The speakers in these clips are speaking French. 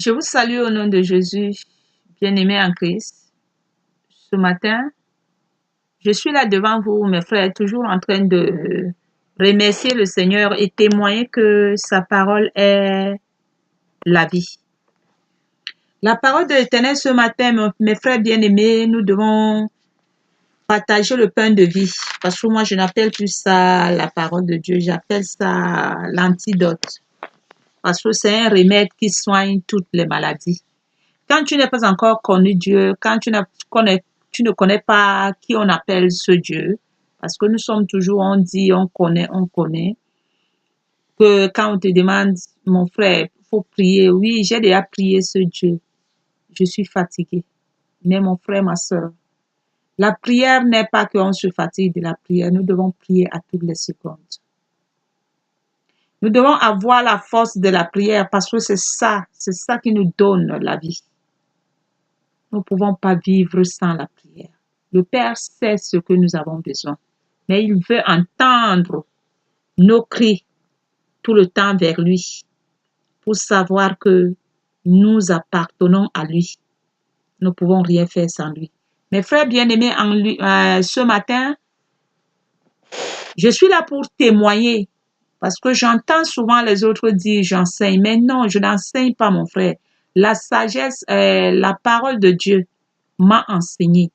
Je vous salue au nom de Jésus, bien-aimés en Christ. Ce matin, je suis là devant vous, mes frères, toujours en train de remercier le Seigneur et témoigner que sa parole est la vie. La parole de l'Éternel ce matin, mes frères bien-aimés, nous devons partager le pain de vie. Parce que moi, je n'appelle plus ça la parole de Dieu, j'appelle ça l'antidote. Parce que c'est un remède qui soigne toutes les maladies. Quand tu n'as pas encore connu Dieu, quand tu ne connais pas qui on appelle ce Dieu, parce que nous sommes toujours, on dit, on connaît, que quand on te demande, mon frère, il faut prier, oui, j'ai déjà prié ce Dieu, je suis fatigué. Mais mon frère, ma soeur, la prière n'est pas qu'on se fatigue de la prière, nous devons prier à toutes les secondes. Nous devons avoir la force de la prière parce que c'est ça qui nous donne la vie. Nous ne pouvons pas vivre sans la prière. Le Père sait ce que nous avons besoin, mais il veut entendre nos cris tout le temps vers lui pour savoir que nous appartenons à lui. Nous ne pouvons rien faire sans lui. Mes frères bien-aimés, ce matin, je suis là pour témoigner parce que j'entends souvent les autres dire j'enseigne, mais non, je n'enseigne pas mon frère. La sagesse, la parole de Dieu m'a enseigné,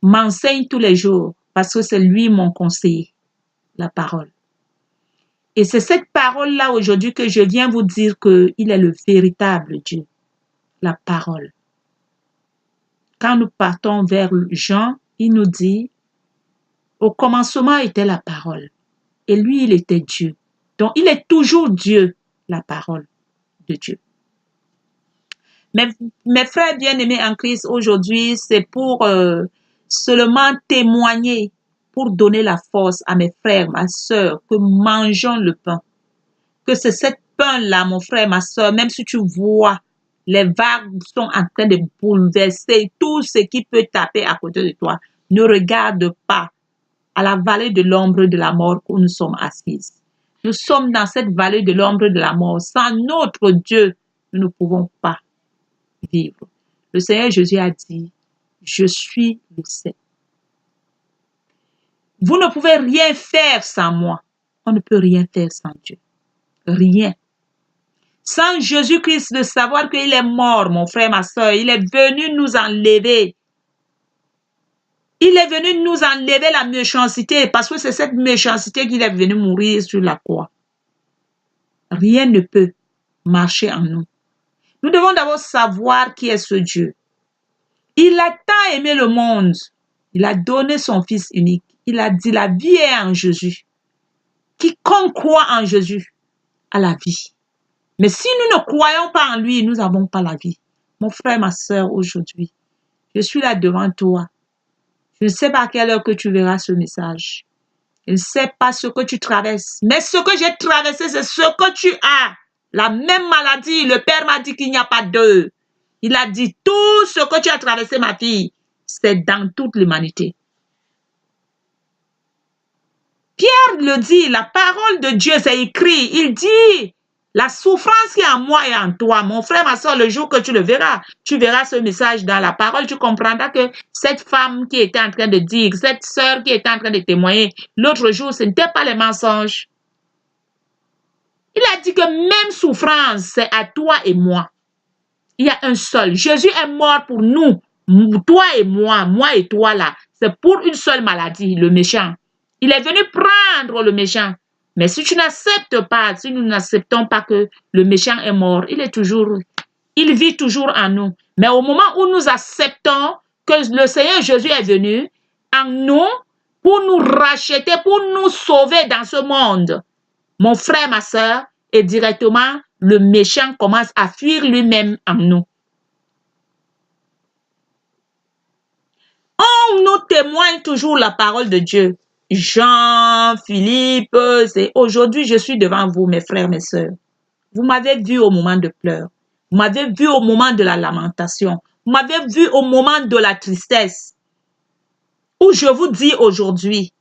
m'enseigne tous les jours parce que c'est lui mon conseiller, la parole. Et c'est cette parole-là aujourd'hui que je viens vous dire qu'il est le véritable Dieu, la parole. Quand nous partons vers Jean, il nous dit, au commencement était la parole et lui, il était Dieu. Donc, il est toujours Dieu, la parole de Dieu. Mes frères bien-aimés en Christ, aujourd'hui, c'est pour seulement témoigner, pour donner la force à mes frères, ma soeur, que mangeons le pain. Que c'est cette pain-là, mon frère, ma soeur, même si tu vois, les vagues sont en train de bouleverser tout ce qui peut taper à côté de toi. Ne regarde pas à la vallée de l'ombre de la mort où nous sommes assises. Nous sommes dans cette vallée de l'ombre de la mort. Sans notre Dieu, nous ne pouvons pas vivre. Le Seigneur Jésus a dit, je suis le Seigneur. Vous ne pouvez rien faire sans moi. On ne peut rien faire sans Dieu. Rien. Sans Jésus-Christ, de savoir qu'il est mort, mon frère, ma soeur, il est venu nous enlever. Il est venu nous enlever la méchanceté parce que c'est cette méchanceté qu'il est venu mourir sur la croix. Rien ne peut marcher en nous. Nous devons d'abord savoir qui est ce Dieu. Il a tant aimé le monde. Il a donné son Fils unique. Il a dit la vie est en Jésus. Quiconque croit en Jésus a la vie. Mais si nous ne croyons pas en lui, nous n'avons pas la vie. Mon frère, ma soeur, aujourd'hui, je suis là devant toi. Je ne sais pas à quelle heure que tu verras ce message. Je ne sais pas ce que tu traverses. Mais ce que j'ai traversé, c'est ce que tu as. La même maladie. Le Père m'a dit qu'il n'y a pas deux. Il a dit tout ce que tu as traversé, ma fille, c'est dans toute l'humanité. Pierre le dit, la parole de Dieu, c'est écrit. Il dit, la souffrance qui est en moi et en toi, mon frère, ma soeur, le jour que tu le verras, tu verras ce message dans la parole, tu comprendras que cette femme qui était en train de dire, cette sœur qui était en train de témoigner, l'autre jour, ce n'était pas les mensonges. Il a dit que même souffrance, c'est à toi et moi. Il y a un seul. Jésus est mort pour nous, toi et moi et toi là. C'est pour une seule maladie, le méchant. Il est venu prendre le méchant. Mais si tu n'acceptes pas, si nous n'acceptons pas que le méchant est mort, il vit toujours en nous. Mais au moment où nous acceptons que le Seigneur Jésus est venu en nous pour nous racheter, pour nous sauver dans ce monde, mon frère, ma soeur, et directement, le méchant commence à fuir lui-même en nous. On nous témoigne toujours la parole de Dieu. Jean, Philippe, aujourd'hui je suis devant vous, mes frères, mes sœurs. Vous m'avez vu au moment de pleurs. Vous m'avez vu au moment de la lamentation. Vous m'avez vu au moment de la tristesse. Où je vous dis aujourd'hui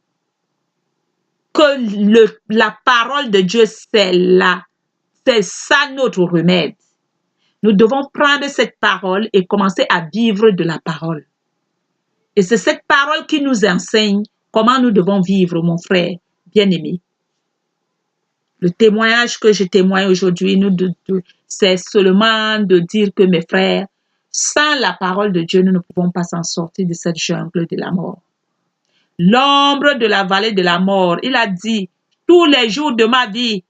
que la parole de Dieu, c'est là. C'est ça notre remède. Nous devons prendre cette parole et commencer à vivre de la parole. Et c'est cette parole qui nous enseigne comment nous devons vivre, mon frère bien-aimé. Le témoignage que je témoigne aujourd'hui, c'est seulement de dire que mes frères, sans la parole de Dieu, nous ne pouvons pas s'en sortir de cette jungle de la mort. L'ombre de la vallée de la mort, il a dit, tous les jours de ma vie,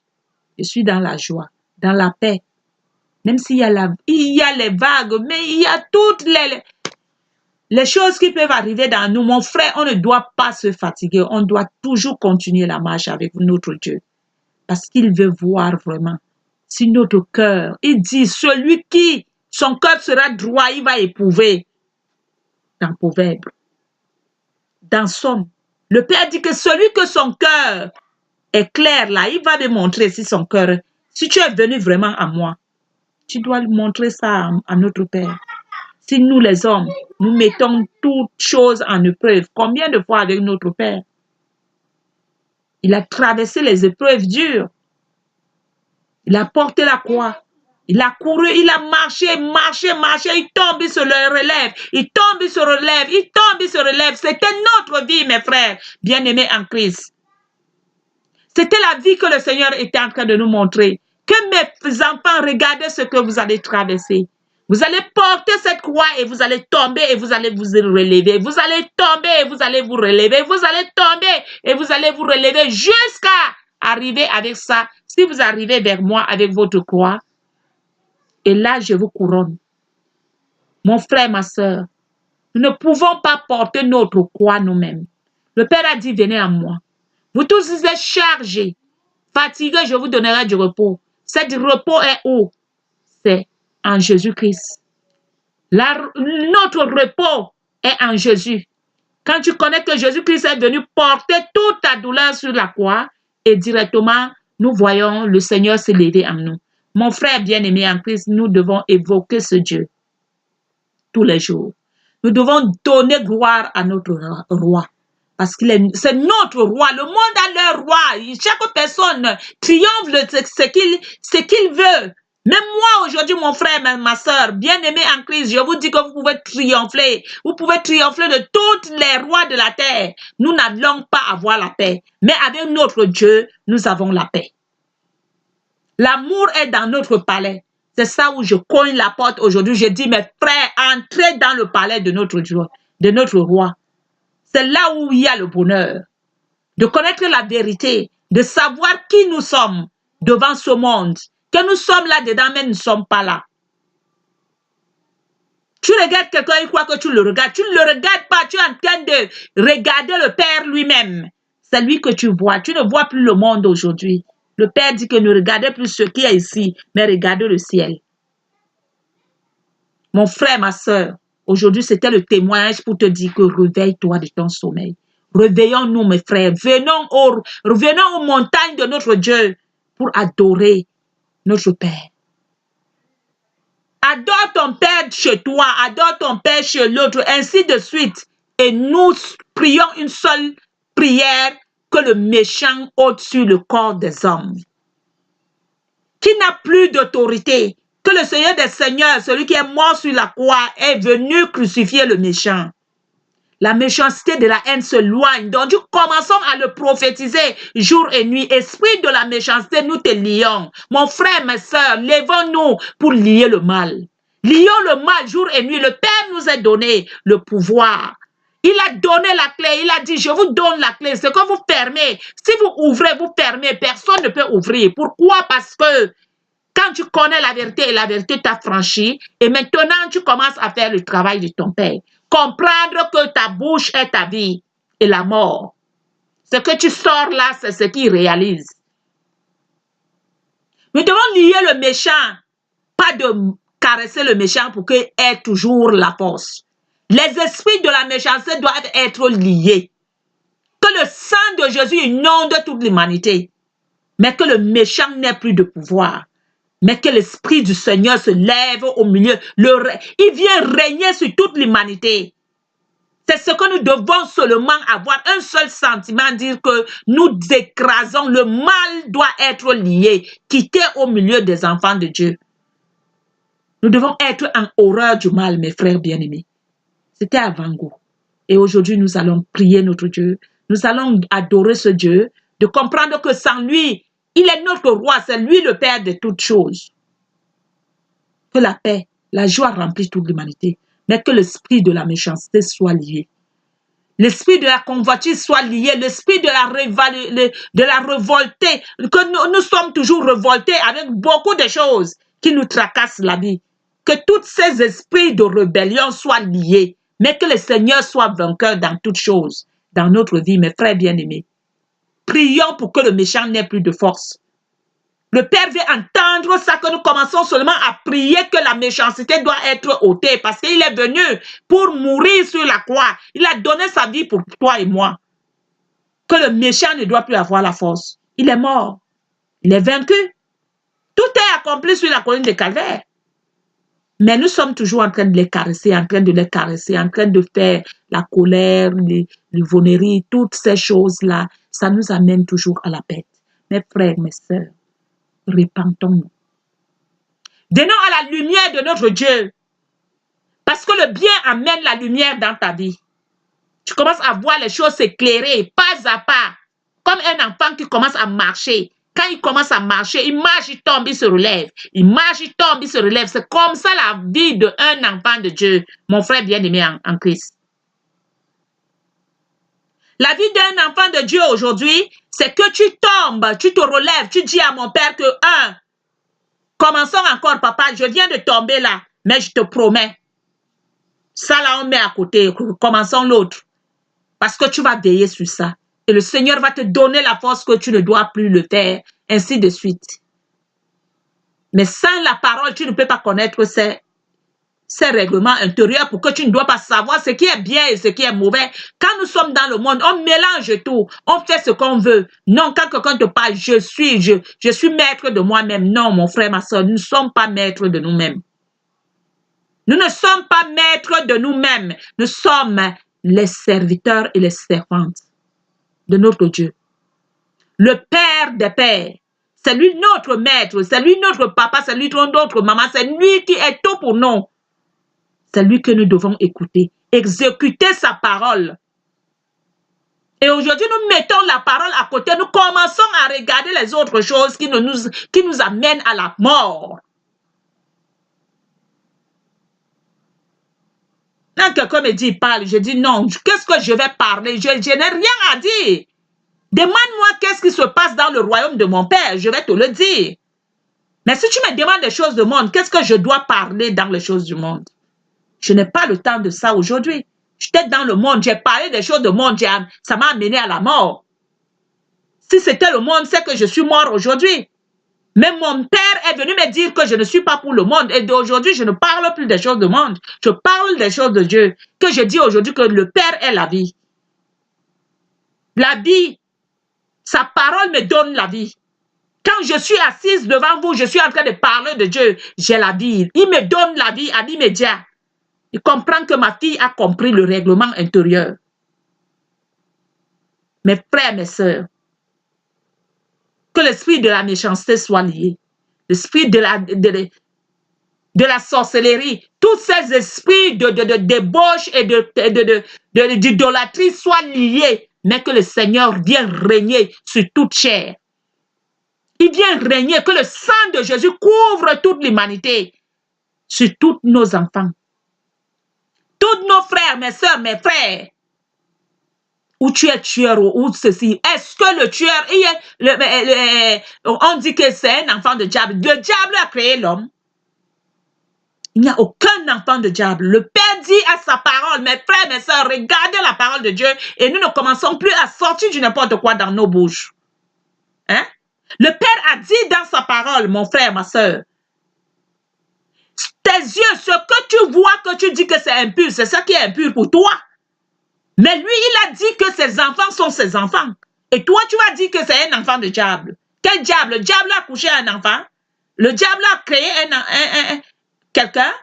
je suis dans la joie, dans la paix. Même s'il y a les vagues, mais il y a toutes les choses qui peuvent arriver dans nous. Mon frère, on ne doit pas se fatiguer. On doit toujours continuer la marche avec notre Dieu. Parce qu'il veut voir vraiment si notre cœur, il dit, celui qui, son cœur sera droit, il va éprouver. Dans Proverbe, dans Somme, le Père dit que celui que son cœur est clair là, il va me montrer si son cœur, si tu es venu vraiment à moi, tu dois montrer ça à notre Père. Si nous les hommes, nous mettons toutes choses en épreuve, combien de fois avec notre Père? Il a traversé les épreuves dures. Il a porté la croix. Il a couru, il a marché, il tombe, il se relève, il tombe, il se relève, il tombe, il se relève. C'était notre vie, mes frères, bien-aimés en Christ. C'était la vie que le Seigneur était en train de nous montrer. Que mes enfants, regardez ce que vous allez traverser. Vous allez porter cette croix et vous allez tomber et vous allez vous relever. Vous allez tomber et vous allez vous relever. Vous allez tomber et vous allez vous relever jusqu'à arriver avec ça. Si vous arrivez vers moi avec votre croix, et là, je vous couronne. Mon frère, ma soeur, nous ne pouvons pas porter notre croix nous-mêmes. Le Père a dit, venez à moi. Vous tous êtes chargés, fatigués, je vous donnerai du repos. Cet repos est où? C'est en Jésus-Christ. Notre repos est en Jésus. Quand tu connais que Jésus-Christ est venu porter toute ta douleur sur la croix, et directement, nous voyons le Seigneur se lever en nous. Mon frère bien-aimé en Christ, nous devons évoquer ce Dieu tous les jours. Nous devons donner gloire à notre roi. Parce que c'est notre roi. Le monde a leur roi. Chaque personne triomphe de ce qu'il veut. Même moi aujourd'hui, mon frère, ma soeur, bien-aimé en Christ, je vous dis que vous pouvez triompher. Vous pouvez triompher de tous les rois de la terre. Nous n'allons pas avoir la paix. Mais avec notre Dieu, nous avons la paix. L'amour est dans notre palais. C'est ça où je cogne la porte aujourd'hui. Je dis, mes frères, entrez dans le palais de notre Dieu, de notre roi. C'est là où il y a le bonheur. De connaître la vérité, de savoir qui nous sommes devant ce monde. Que nous sommes là-dedans, mais nous ne sommes pas là. Tu regardes quelqu'un, il croit que tu le regardes. Tu ne le regardes pas, tu es en train de regarder le Père lui-même. C'est lui que tu vois. Tu ne vois plus le monde aujourd'hui. Le Père dit que ne regardez plus ce qui est ici, mais regardez le ciel. Mon frère, ma soeur, aujourd'hui, c'était le témoignage pour te dire que réveille-toi de ton sommeil. Réveillons-nous, mes frères. Revenons aux montagnes de notre Dieu pour adorer notre Père. Adore ton Père chez toi, adore ton Père chez l'autre, ainsi de suite. Et nous prions une seule prière, que le méchant ôte sur le corps des hommes. Qui n'a plus d'autorité, que le Seigneur des Seigneurs, celui qui est mort sur la croix, est venu crucifier le méchant. La méchanceté de la haine se loigne. Donc, nous commençons à le prophétiser jour et nuit. Esprit de la méchanceté, nous te lions. Mon frère, mes soeurs, lèvons-nous pour lier le mal. Lions le mal jour et nuit. Le Père nous a donné le pouvoir. Il a donné la clé. Il a dit, je vous donne la clé. Ce que vous fermez, si vous ouvrez, vous fermez. Personne ne peut ouvrir. Pourquoi? Parce que quand tu connais la vérité et la vérité t'a franchi, et maintenant tu commences à faire le travail de ton Père. Comprendre que ta bouche est ta vie et la mort. Ce que tu sors là, c'est ce qu'il réalise. Nous devons lier le méchant, pas de caresser le méchant pour qu'il ait toujours la force. Les esprits de la méchanceté doivent être liés. Que le sang de Jésus inonde toute l'humanité, mais que le méchant n'ait plus de pouvoir. Mais que l'Esprit du Seigneur se lève au milieu. Il vient régner sur toute l'humanité. C'est ce que nous devons seulement avoir. Un seul sentiment, dire que nous écrasons. Le mal doit être lié, quitté au milieu des enfants de Dieu. Nous devons être en horreur du mal, mes frères bien-aimés. C'était à Van Gogh. Et aujourd'hui, nous allons prier notre Dieu. Nous allons adorer ce Dieu, de comprendre que sans lui, il est notre roi, c'est lui le Père de toutes choses. Que la paix, la joie remplisse toute l'humanité, mais que l'esprit de la méchanceté soit lié. L'esprit de la convoitise soit lié, l'esprit de la révolté, que nous sommes toujours révoltés avec beaucoup de choses qui nous tracassent la vie. Que tous ces esprits de rébellion soient liés, mais que le Seigneur soit vainqueur dans toutes choses, dans notre vie, mes frères bien-aimés. Prions pour que le méchant n'ait plus de force. Le Père veut entendre ça, que nous commençons seulement à prier que la méchanceté doit être ôtée, parce qu'il est venu pour mourir sur la croix. Il a donné sa vie pour toi et moi. Que le méchant ne doit plus avoir la force. Il est mort. Il est vaincu. Tout est accompli sur la colline de Calvaire. Mais nous sommes toujours en train de les caresser, en train de les caresser, en train de faire la colère, l'ivrognerie, toutes ces choses-là. Ça nous amène toujours à la bête. Mes frères, mes sœurs, repentons-nous. Donnons à la lumière de notre Dieu. Parce que le bien amène la lumière dans ta vie. Tu commences à voir les choses s'éclairer, pas à pas. Comme un enfant qui commence à marcher. Quand il commence à marcher, il marche, il tombe, il se relève. Il marche, il tombe, il se relève. C'est comme ça la vie d'un enfant de Dieu, mon frère bien-aimé en Christ. La vie d'un enfant de Dieu aujourd'hui, c'est que tu tombes, tu te relèves, tu dis à mon Père que, commençons encore, papa, je viens de tomber là, mais je te promets. Ça là, on met à côté, commençons l'autre. Parce que tu vas veiller sur ça. Et le Seigneur va te donner la force que tu ne dois plus le faire, ainsi de suite. Mais sans la parole, tu ne peux pas connaître ces règlements intérieurs pour que tu ne dois pas savoir ce qui est bien et ce qui est mauvais. Quand nous sommes dans le monde, on mélange tout, on fait ce qu'on veut. Non, quand quelqu'un te parle, je suis maître de moi-même. Non, mon frère, ma soeur, nous ne sommes pas maîtres de nous-mêmes. Nous ne sommes pas maîtres de nous-mêmes. Nous sommes les serviteurs et les servantes de notre Dieu. Le Père des Pères. C'est lui notre maître, c'est lui notre papa, c'est lui notre maman, c'est lui qui est tout pour nous. C'est lui que nous devons écouter, exécuter sa parole. Et aujourd'hui, nous mettons la parole à côté, nous commençons à regarder les autres choses qui nous amènent à la mort. Quand quelqu'un me dit, parle, je dis non, qu'est-ce que je vais parler? Je n'ai rien à dire. Demande-moi qu'est-ce qui se passe dans le royaume de mon Père, je vais te le dire. Mais si tu me demandes des choses du monde, qu'est-ce que je dois parler dans les choses du monde? Je n'ai pas le temps de ça aujourd'hui. J'étais dans le monde, j'ai parlé des choses du monde, ça m'a amené à la mort. Si c'était le monde, c'est que je suis mort aujourd'hui. Mais mon Père est venu me dire que je ne suis pas pour le monde. Et d'aujourd'hui, je ne parle plus des choses du monde. Je parle des choses de Dieu. Que je dis aujourd'hui que le Père est la vie. La vie, sa parole me donne la vie. Quand je suis assise devant vous, je suis en train de parler de Dieu. J'ai la vie. Il me donne la vie à l'immédiat. Il comprend que ma fille a compris le règlement intérieur. Mes frères, mes sœurs, que l'esprit de la méchanceté soit lié. L'esprit de la sorcellerie, tous ces esprits de débauche et d'idolâtrie soient liés, mais que le Seigneur vienne régner sur toute chair. Il vient régner, que le sang de Jésus couvre toute l'humanité, sur tous nos enfants. Tous nos frères, mes soeurs, mes frères, ou tu es tueur ou ceci, est-ce que le tueur, on dit que c'est un enfant de diable. Le diable a créé l'homme. Il n'y a aucun enfant de diable. Le Père dit à sa parole, mes frères, mes soeurs, regardez la parole de Dieu et nous ne commençons plus à sortir du n'importe quoi dans nos bouches. Hein? Le Père a dit dans sa parole, mon frère, ma soeur, tes yeux, ce que tu vois, que tu dis que c'est impur, c'est ça qui est impur pour toi. Mais lui, il a dit que ses enfants sont ses enfants. Et toi, tu vas dire que c'est un enfant de diable. Quel diable? Le diable a couché un enfant. Le diable a créé quelqu'un.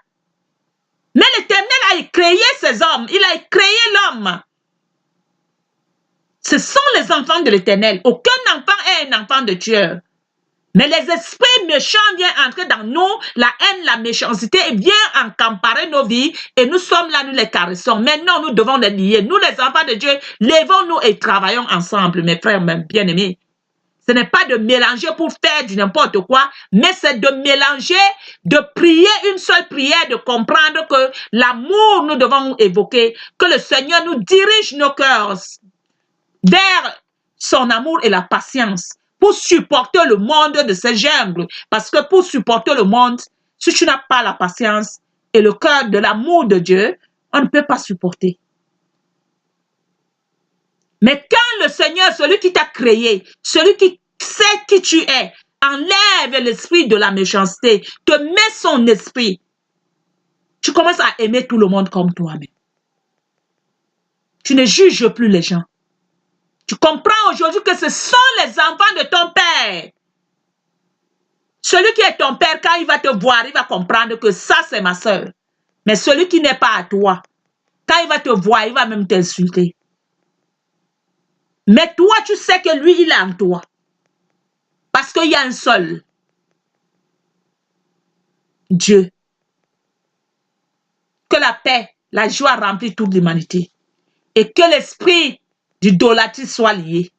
Mais l'Éternel a créé ces hommes. Il a créé l'homme. Ce sont les enfants de l'Éternel. Aucun enfant est un enfant de tueur. Mais les esprits méchants viennent entrer dans nous, la haine, la méchanceté vient encamparer nos vies et nous sommes là, nous les caressons. Maintenant, nous devons les lier. Nous, les enfants de Dieu, levons-nous et travaillons ensemble, mes frères, mes bien-aimés. Ce n'est pas de mélanger pour faire du n'importe quoi, mais c'est de mélanger, de prier une seule prière, de comprendre que l'amour, nous devons évoquer, que le Seigneur nous dirige nos cœurs vers son amour et la patience pour supporter le monde de ses jungles. Parce que pour supporter le monde, si tu n'as pas la patience et le cœur de l'amour de Dieu, on ne peut pas supporter. Mais quand le Seigneur, celui qui t'a créé, celui qui sait qui tu es, enlève l'esprit de la méchanceté, te met son esprit, tu commences à aimer tout le monde comme toi-même. Tu ne juges plus les gens. Tu comprends aujourd'hui que ce sont les enfants de ton père. Celui qui est ton père, quand il va te voir, il va comprendre que ça, c'est ma soeur. Mais celui qui n'est pas à toi, quand il va te voir, il va même t'insulter. Mais toi, tu sais que lui, il est en toi. Parce qu'il y a un seul Dieu. Que la paix, la joie remplisse toute l'humanité. Et que l'esprit d'idolâtrie soit lié.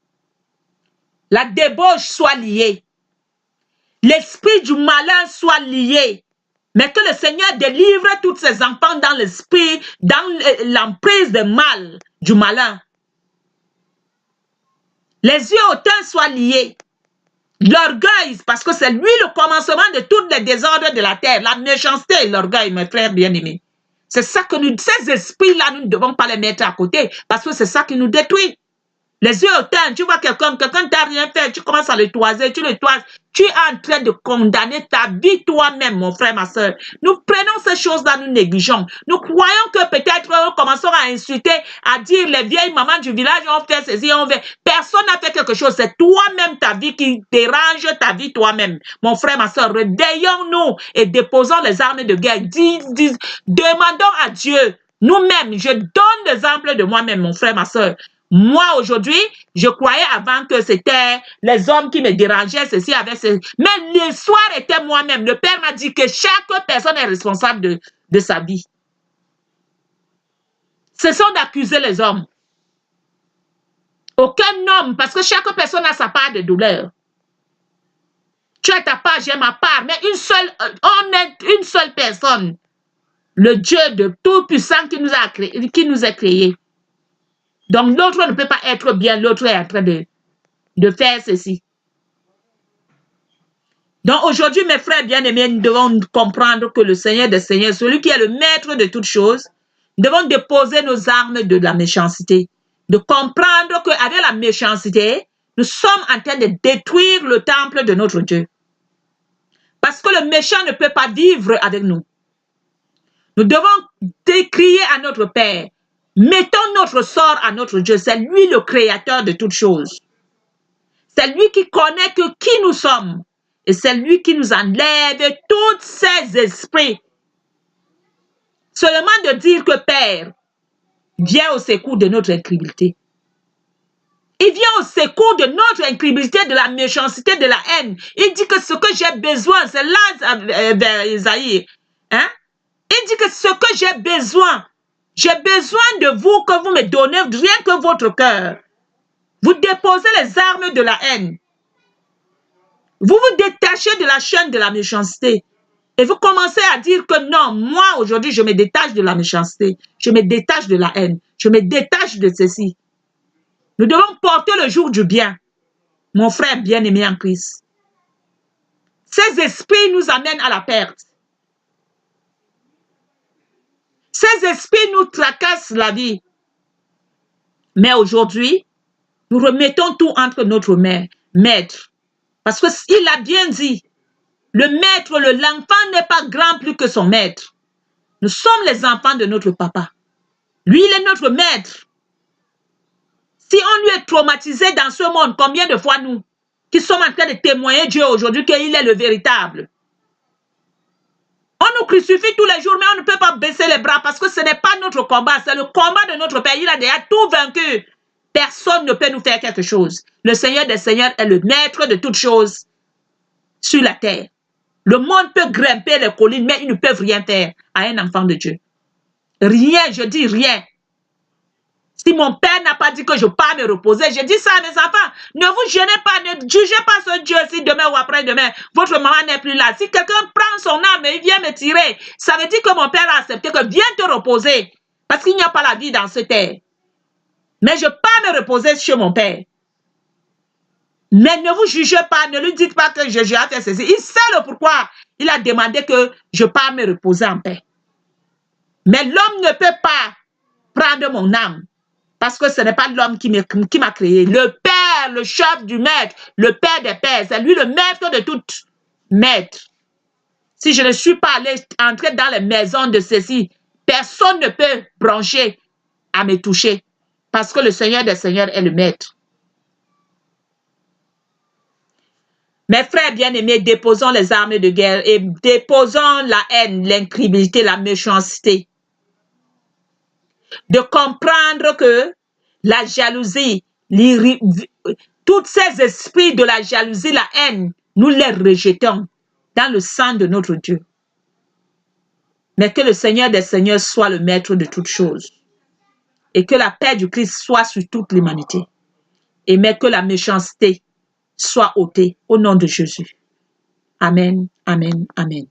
La débauche soit liée. L'esprit du malin soit lié. Mais que le Seigneur délivre tous ses enfants dans l'esprit, dans l'emprise du mal, du malin. Les yeux hautains soient liés. L'orgueil, parce que c'est lui le commencement de tous les désordres de la terre. La méchanceté et l'orgueil, mes frères bien-aimés. C'est ça que nous, ces esprits-là, nous ne devons pas les mettre à côté, parce que c'est ça qui nous détruit. Les yeux hautains, tu vois quelqu'un t'a rien fait, tu commences à le toiser, tu le toises. Tu es en train de condamner ta vie toi-même, mon frère, ma soeur. Nous prenons ces choses-là, nous négligeons. Nous croyons que peut-être nous commençons à insulter, à dire les vieilles mamans du village ont fait ceci, ont fait. Personne n'a fait quelque chose. C'est toi-même ta vie qui dérange ta vie toi-même. Mon frère, ma soeur, réveillons-nous et déposons les armes de guerre. Demandons à Dieu, nous-mêmes, je donne l'exemple de moi-même, mon frère, ma soeur. Moi, aujourd'hui, je croyais avant que c'était les hommes qui me dérangeaient, ceci avec ceci. Mais le soir était moi-même. Le Père m'a dit que chaque personne est responsable de sa vie. Ce sont d'accuser les hommes. Aucun homme, parce que chaque personne a sa part de douleur. Tu as ta part, j'ai ma part, mais on est une seule personne. Le Dieu de Tout-Puissant qui nous a créés. Donc, l'autre ne peut pas être bien, l'autre est en train de faire ceci. Donc, aujourd'hui, mes frères bien-aimés, nous devons comprendre que le Seigneur des Seigneurs, celui qui est le maître de toutes choses, nous devons déposer nos armes de la méchanceté. De comprendre qu'avec la méchanceté, nous sommes en train de détruire le temple de notre Dieu. Parce que le méchant ne peut pas vivre avec nous. Nous devons crier à notre Père. Mettons notre sort à notre Dieu. C'est lui le créateur de toutes choses. C'est lui qui connaît qui nous sommes. Et c'est lui qui nous enlève tous ces esprits. Seulement de dire que Père, viens au secours de notre incrédulité. Il vient au secours de notre incrédulité, de la méchanceté, de la haine. Il dit que ce que j'ai besoin, c'est là vers Isaïe. Hein? Il dit que ce que j'ai besoin de vous, que vous me donnez, rien que votre cœur. Vous déposez les armes de la haine. Vous vous détachez de la chaîne de la méchanceté. Et vous commencez à dire que non, moi aujourd'hui je me détache de la méchanceté. Je me détache de la haine. Je me détache de ceci. Nous devons porter le jour du bien. Mon frère bien-aimé en Christ. Ces esprits nous amènent à la perte. Ces esprits nous tracassent la vie. Mais aujourd'hui, nous remettons tout entre notre maître. Parce qu'il a bien dit, le maître, l'enfant n'est pas grand plus que son maître. Nous sommes les enfants de notre papa. Lui, il est notre maître. Si on lui est traumatisé dans ce monde, combien de fois nous, qui sommes en train de témoigner Dieu aujourd'hui qu'il est le véritable. On nous crucifie tous les jours, mais on ne peut pas baisser les bras parce que ce n'est pas notre combat, c'est le combat de notre Père. Il a déjà tout vaincu. Personne ne peut nous faire quelque chose. Le Seigneur des Seigneurs est le maître de toutes choses. sur la terre. Le monde peut grimper les collines, mais ils ne peuvent rien faire à un enfant de Dieu. Rien, je dis rien. Si mon père n'a pas dit que je pars me reposer, je dis ça à mes enfants. Ne vous gênez pas, ne jugez pas ce Dieu si demain ou après-demain, votre maman n'est plus là. Si quelqu'un prend son âme et il vient me tirer, ça veut dire que mon père a accepté que viens te reposer. Parce qu'il n'y a pas la vie dans cette terre. Mais je pars me reposer chez mon père. Mais ne vous jugez pas, ne lui dites pas que j'ai fait ceci. Il sait le pourquoi. Il a demandé que je pars me reposer en paix. Mais l'homme ne peut pas prendre mon âme. Parce que ce n'est pas l'homme qui m'a créé. Le Père, le chef du maître, le Père des pères, c'est lui le maître de tout maître. Si je ne suis pas allé entrer dans les maisons de ceci, personne ne peut brancher à me toucher. Parce que le Seigneur des Seigneurs est le maître. Mes frères bien-aimés, déposons les armes de guerre et déposons la haine, l'incrédulité, la méchanceté. De comprendre que la jalousie, tous ces esprits de la jalousie, la haine, nous les rejetons dans le sang de notre Dieu. Mais que le Seigneur des Seigneurs soit le maître de toutes choses. Et que la paix du Christ soit sur toute l'humanité. Et mais que la méchanceté soit ôtée au nom de Jésus. Amen, amen, amen.